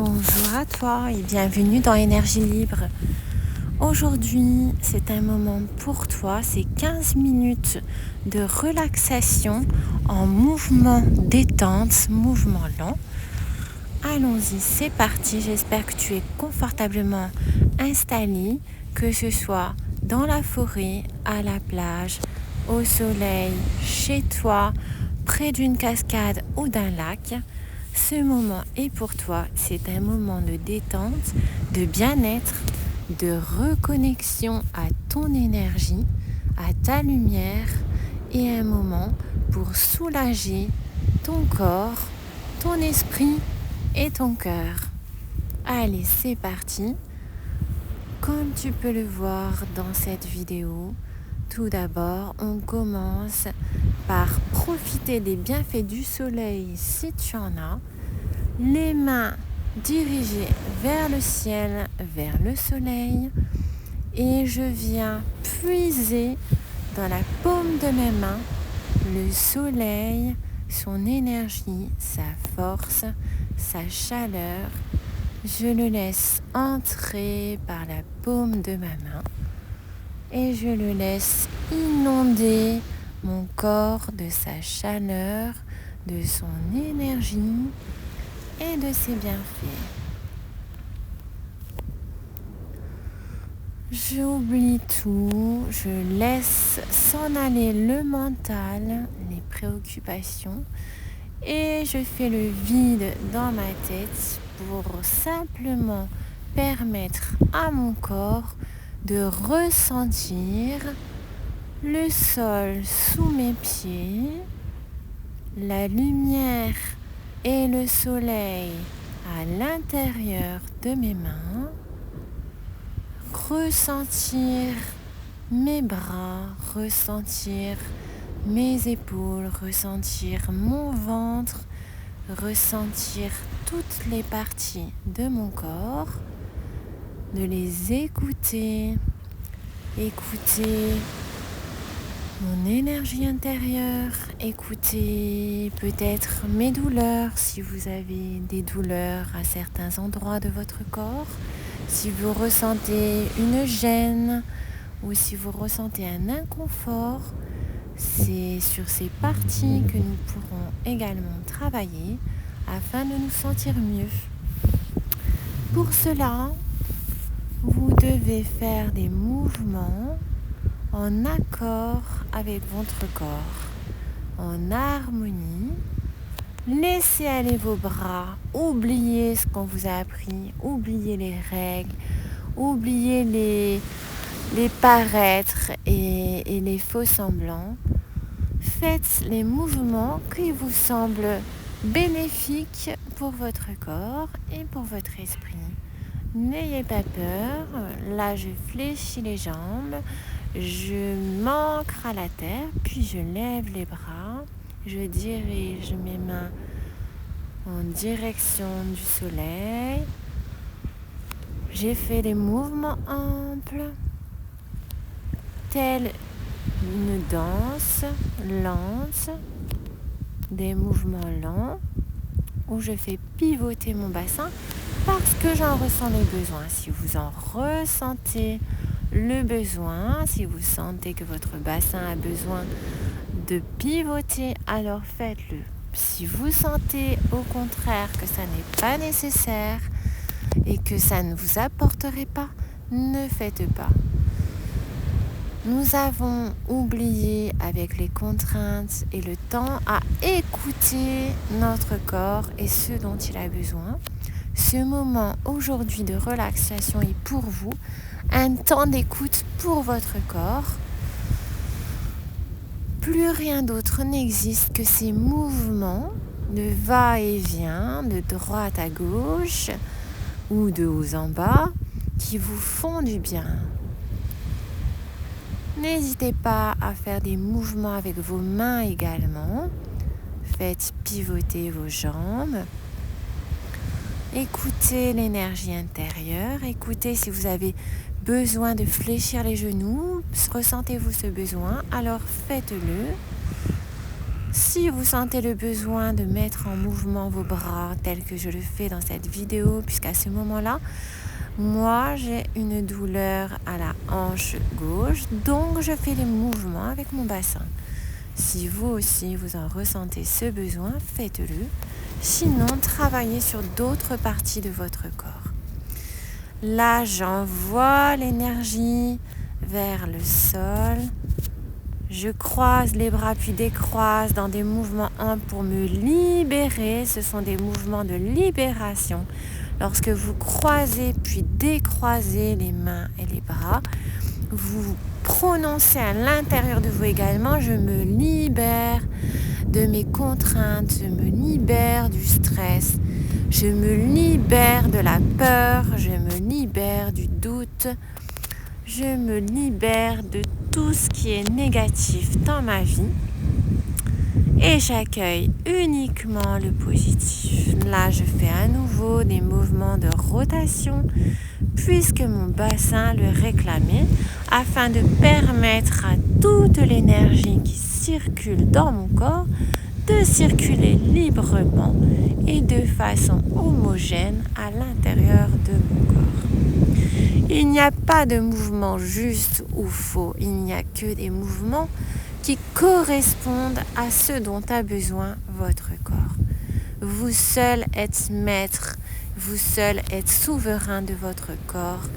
Bonjour à toi et bienvenue dans Énergie Libre. Aujourd'hui, c'est un moment pour toi, c'est 15 minutes de relaxation en mouvement détente, mouvement lent. Allons-y, c'est parti. J'espère que tu es confortablement installé, que ce soit dans la forêt, à la plage, au soleil, chez toi, près d'une cascade ou d'un lac. Ce moment est pour toi, c'est un moment de détente, de bien-être, de reconnexion à ton énergie, à ta lumière et un moment pour soulager ton corps, ton esprit et ton cœur. Allez, c'est parti. Comme tu peux le voir dans cette vidéo, tout d'abord, on commence par profiter des bienfaits du soleil si tu en as. Les mains dirigées vers le ciel, vers le soleil. Et je viens puiser dans la paume de mes mains le soleil, son énergie, sa force, sa chaleur. Je le laisse entrer par la paume de ma main et je le laisse inonder mon corps de sa chaleur, de son énergie et de ses bienfaits. J'oublie tout, je laisse s'en aller le mental, les préoccupations et je fais le vide dans ma tête pour simplement permettre à mon corps de ressentir le sol sous mes pieds, la lumière et le soleil à l'intérieur de mes mains, ressentir mes bras, ressentir mes épaules, ressentir mon ventre, ressentir toutes les parties de mon corps, de les écouter mon énergie intérieure, écouter peut-être mes douleurs si vous avez des douleurs à certains endroits de votre corps, si vous ressentez une gêne ou si vous ressentez un inconfort. C'est sur ces parties que nous pourrons également travailler afin de nous sentir mieux. Pour cela, vous devez faire des mouvements en accord avec votre corps, en harmonie. Laissez aller vos bras, oubliez ce qu'on vous a appris, oubliez les règles, oubliez les paraîtres et les faux semblants. Faites les mouvements qui vous semblent bénéfiques pour votre corps et pour votre esprit. N'ayez pas peur, là je fléchis les jambes, je m'ancre à la terre, puis je lève les bras, je dirige mes mains en direction du soleil. J'ai fait des mouvements amples, tels une danse lente, des mouvements lents, où je fais pivoter mon bassin parce que j'en ressens le besoin. Si vous en ressentez le besoin, si vous sentez que votre bassin a besoin de pivoter, alors faites-le. Si vous sentez au contraire que ça n'est pas nécessaire et que ça ne vous apporterait pas, ne faites pas. Nous avons oublié avec les contraintes et le temps à écouter notre corps et ce dont il a besoin. Ce moment aujourd'hui de relaxation est pour vous, un temps d'écoute pour votre corps. Plus rien d'autre n'existe que ces mouvements de va-et-vient, de droite à gauche ou de haut en bas qui vous font du bien. N'hésitez pas à faire des mouvements avec vos mains également. Faites pivoter vos jambes. Écoutez l'énergie intérieure. Écoutez si vous avez besoin de fléchir les genoux. Ressentez-vous ce besoin? Alors faites-le. Si vous sentez le besoin de mettre en mouvement vos bras tel que je le fais dans cette vidéo, puisqu'à ce moment-là, moi j'ai une douleur à la hanche gauche, donc je fais des mouvements avec mon bassin. Si vous aussi vous en ressentez ce besoin, faites-le. Sinon, travaillez sur d'autres parties de votre corps. Là, j'envoie l'énergie vers le sol. Je croise les bras puis décroise dans des mouvements 1 pour me libérer. Ce sont des mouvements de libération. Lorsque vous croisez puis décroisez les mains et les bras, vous prononcez à l'intérieur de vous également: je me libère de mes contraintes, je me libère du stress, je me libère de la peur, je me libère du doute, je me libère de tout ce qui est négatif dans ma vie et j'accueille uniquement le positif. Là, je fais à nouveau des mouvements de rotation puisque mon bassin le réclamait afin de permettre à toute l'énergie qui circule dans mon corps de circuler librement et de façon homogène à l'intérieur de mon corps. Il n'y a pas de mouvement juste ou faux, il n'y a que des mouvements qui correspondent à ce dont a besoin votre corps. Vous seul êtes maître, vous seul êtes souverain de votre corps,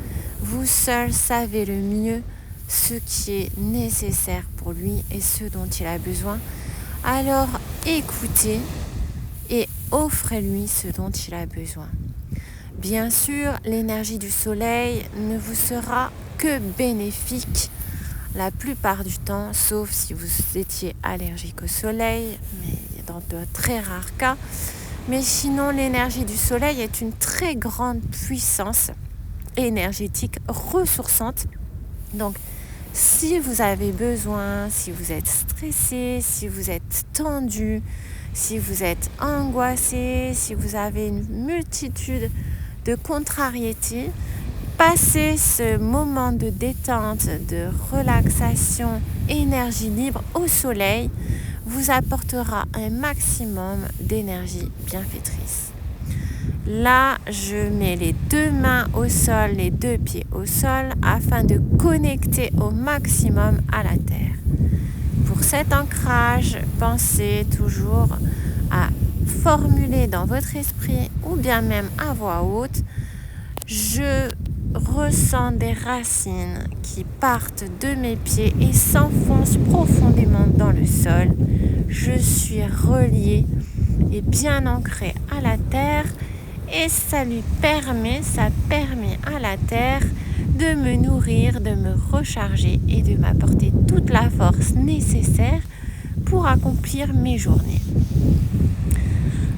vous seul savez le mieux ce qui est nécessaire pour lui et ce dont il a besoin. Alors écoutez et offrez-lui ce dont il a besoin. Bien sûr, l'énergie du soleil ne vous sera que bénéfique la plupart du temps, sauf si vous étiez allergique au soleil, mais dans de très rares cas. Mais sinon, l'énergie du soleil est une très grande puissance énergétique ressourçante. Donc, si vous avez besoin, si vous êtes stressé, si vous êtes tendu, si vous êtes angoissé, si vous avez une multitude de contrariétés, passez ce moment de détente, de relaxation, énergie libre au soleil vous apportera un maximum d'énergie bienfaitrice. Là, je mets les 2 mains au sol, les 2 pieds au sol afin de connecter au maximum à la terre. Pour cet ancrage, pensez toujours à formuler dans votre esprit ou bien même à voix haute: je ressens des racines qui partent de mes pieds et s'enfoncent profondément dans le sol. Je suis relié et bien ancré à la terre et ça permet à la terre de me nourrir, de me recharger et de m'apporter toute la force nécessaire pour accomplir mes journées.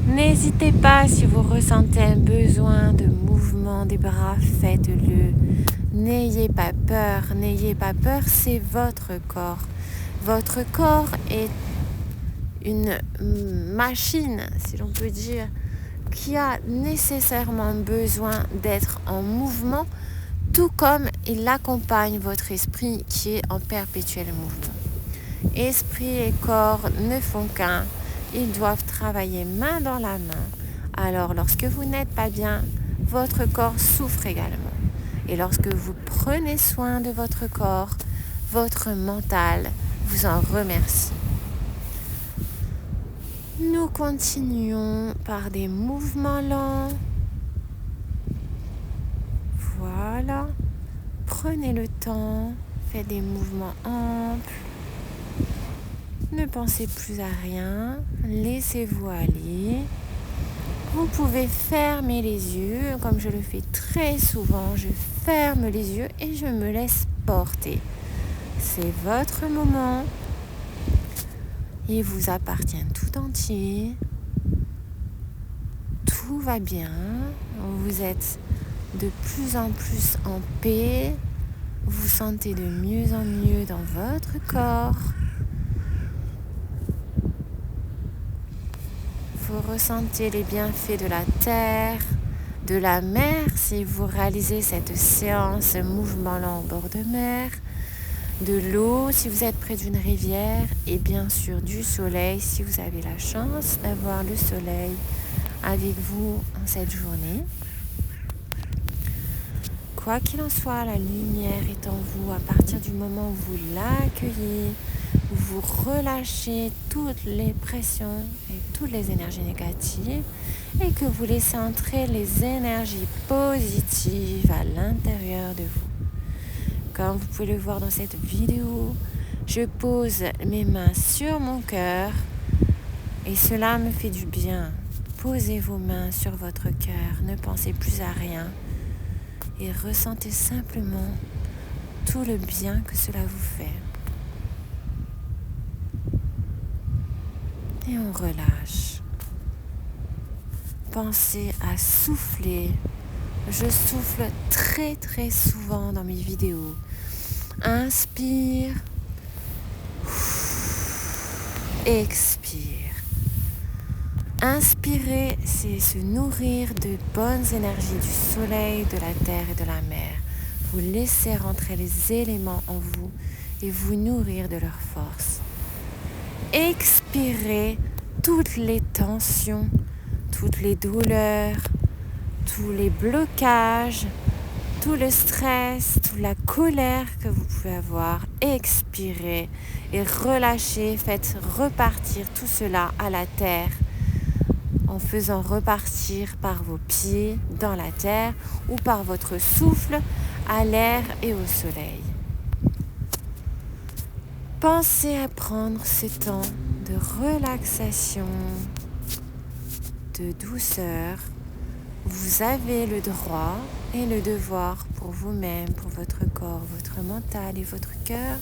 N'hésitez pas, si vous ressentez un besoin de mouvement des bras, faites-le. N'ayez pas peur, c'est votre corps. Votre corps est une machine, si l'on peut dire, qui a nécessairement besoin d'être en mouvement, tout comme il accompagne votre esprit qui est en perpétuel mouvement. Esprit et corps ne font qu'un. Ils doivent travailler main dans la main. Alors, lorsque vous n'êtes pas bien, votre corps souffre également. Et lorsque vous prenez soin de votre corps, votre mental vous en remercie. Nous continuons par des mouvements lents. Voilà. Prenez le temps, faites des mouvements amples. Ne pensez plus à rien, laissez-vous aller. Vous pouvez fermer les yeux, comme je le fais très souvent. Je ferme les yeux et je me laisse porter. C'est votre moment. Il vous appartient tout entier. Tout va bien. Vous êtes de plus en plus en paix. Vous sentez de mieux en mieux dans votre corps. Vous ressentez les bienfaits de la terre, de la mer, si vous réalisez cette séance mouvement lent au bord de mer, de l'eau si vous êtes près d'une rivière et bien sûr du soleil si vous avez la chance d'avoir le soleil avec vous en cette journée. Quoi qu'il en soit, la lumière est en vous à partir du moment où vous l'accueillez, où vous relâchez toutes les pressions et toutes les énergies négatives et que vous laissez entrer les énergies positives à l'intérieur de vous. Comme vous pouvez le voir dans cette vidéo, je pose mes mains sur mon cœur et cela me fait du bien. Posez vos mains sur votre cœur, ne pensez plus à rien et ressentez simplement tout le bien que cela vous fait. Et on relâche. Pensez à souffler. Je souffle très très souvent dans mes vidéos. Inspire. Expire. Inspirer, c'est se nourrir de bonnes énergies du soleil, de la terre et de la mer. Vous laissez rentrer les éléments en vous et vous nourrir de leur force. Expirez toutes les tensions, toutes les douleurs, tous les blocages, tout le stress, toute la colère que vous pouvez avoir. Expirez et relâchez, faites repartir tout cela à la terre en faisant repartir par vos pieds dans la terre ou par votre souffle à l'air et au soleil. Pensez à prendre ce temps de relaxation, de douceur. Vous avez le droit et le devoir pour vous-même, pour votre corps, votre mental et votre cœur,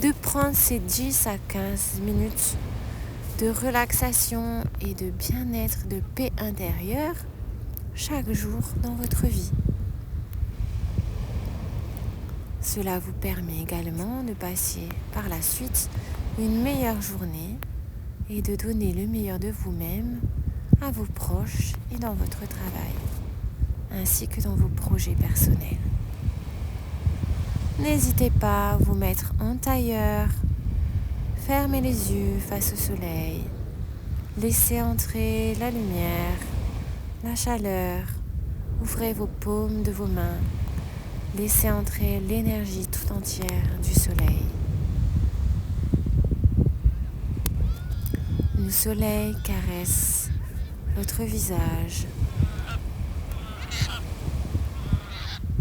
de prendre ces 10 à 15 minutes de relaxation et de bien-être, de paix intérieure chaque jour dans votre vie. Cela vous permet également de passer par la suite une meilleure journée et de donner le meilleur de vous-même à vos proches et dans votre travail, ainsi que dans vos projets personnels. N'hésitez pas à vous mettre en tailleur, fermez les yeux face au soleil, laissez entrer la lumière, la chaleur, ouvrez vos paumes de vos mains, laissez entrer l'énergie tout entière du soleil. Le soleil caresse votre visage,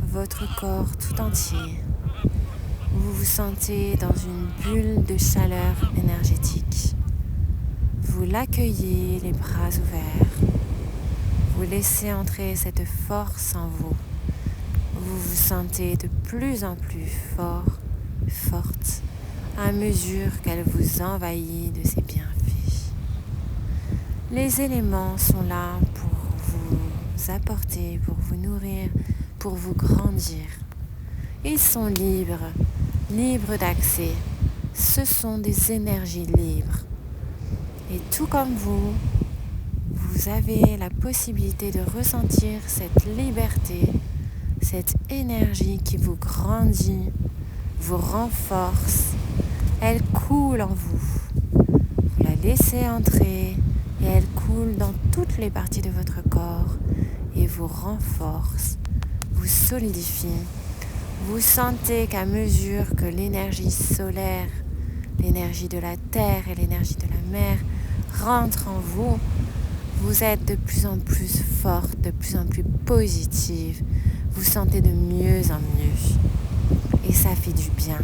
votre corps tout entier. Vous vous sentez dans une bulle de chaleur énergétique. Vous l'accueillez les bras ouverts. Vous laissez entrer cette force en vous. Vous vous sentez de plus en plus fort, forte, à mesure qu'elle vous envahit de ses bienfaits. Les éléments sont là pour vous apporter, pour vous nourrir, pour vous grandir. Ils sont libres d'accès. Ce sont des énergies libres. Et tout comme vous, vous avez la possibilité de ressentir cette liberté, cette énergie qui vous grandit, vous renforce. Elle coule en vous. Vous la laissez entrer et elle coule dans toutes les parties de votre corps et vous renforce, vous solidifie. Vous sentez qu'à mesure que l'énergie solaire, l'énergie de la terre et l'énergie de la mer rentrent en vous, vous êtes de plus en plus forte, de plus en plus positive. Vous sentez de mieux en mieux. Et ça fait du bien.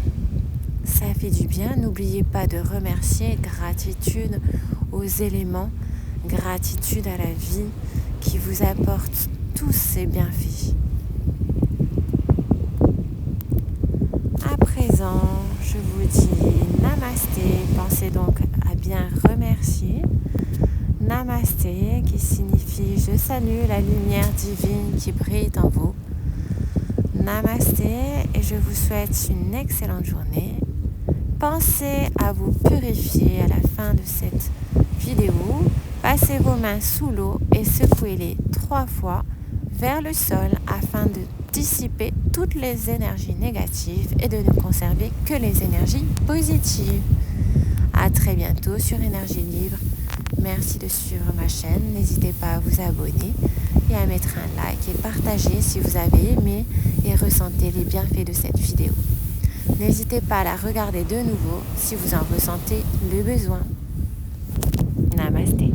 Ça fait du bien. N'oubliez pas de remercier, gratitude aux éléments, gratitude à la vie qui vous apporte tous ces bienfaits. À présent, je vous dis namasté. Pensez donc à bien remercier. Namasté qui signifie je salue la lumière divine qui brille en vous. Namasté et je vous souhaite une excellente journée. Pensez à vous purifier à la fin de cette vidéo. Passez vos mains sous l'eau et secouez-les 3 fois vers le sol afin de dissiper toutes les énergies négatives et de ne conserver que les énergies positives. À très bientôt sur Énergie Libre. Merci de suivre ma chaîne. N'hésitez pas à vous abonner et à mettre un like et partager si vous avez aimé et ressentez les bienfaits de cette vidéo. N'hésitez pas à la regarder de nouveau si vous en ressentez le besoin. Namasté.